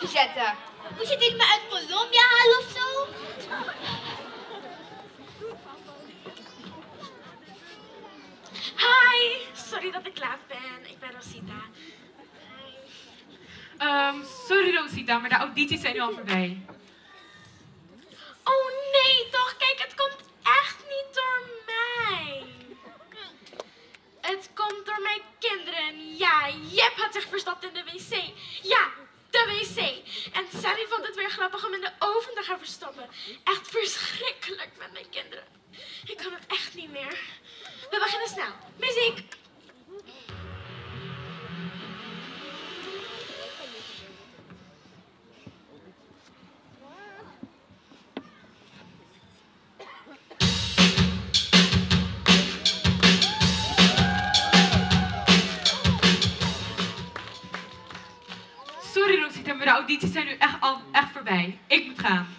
zetten. Moet je dit maar uit Colombia halen of zo? Hi, sorry dat ik laat ben. Ik ben Rosita. Sorry Rosita, maar de audities zijn nu al voorbij. Oh nee toch, kijk, het komt echt niet door mij. Het komt door mijn kinderen. Ja, Jep had zich verstopt in de wc. Ja, de wc. En Sally vond het weer grappig om in de oven te gaan verstoppen. Echt verschrikkelijk met mijn kinderen. Ik kan het echt niet meer. We beginnen snel. Muziek. Sorry Rosita, maar de audities zijn nu echt voorbij. Ik moet gaan.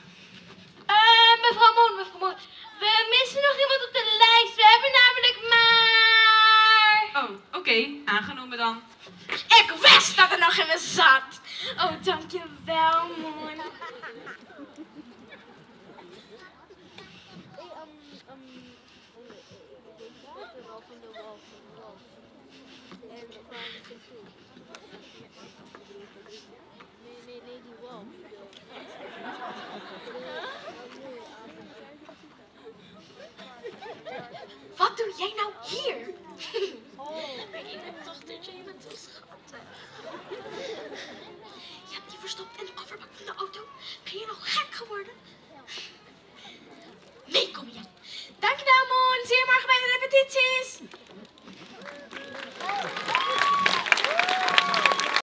Mevrouw Moon. We missen nog iemand op de lijst. We hebben namelijk maar... Oh, oké. Aangenomen dan. Ik wist dat er nog in me zat. Oh, dankjewel, Moon.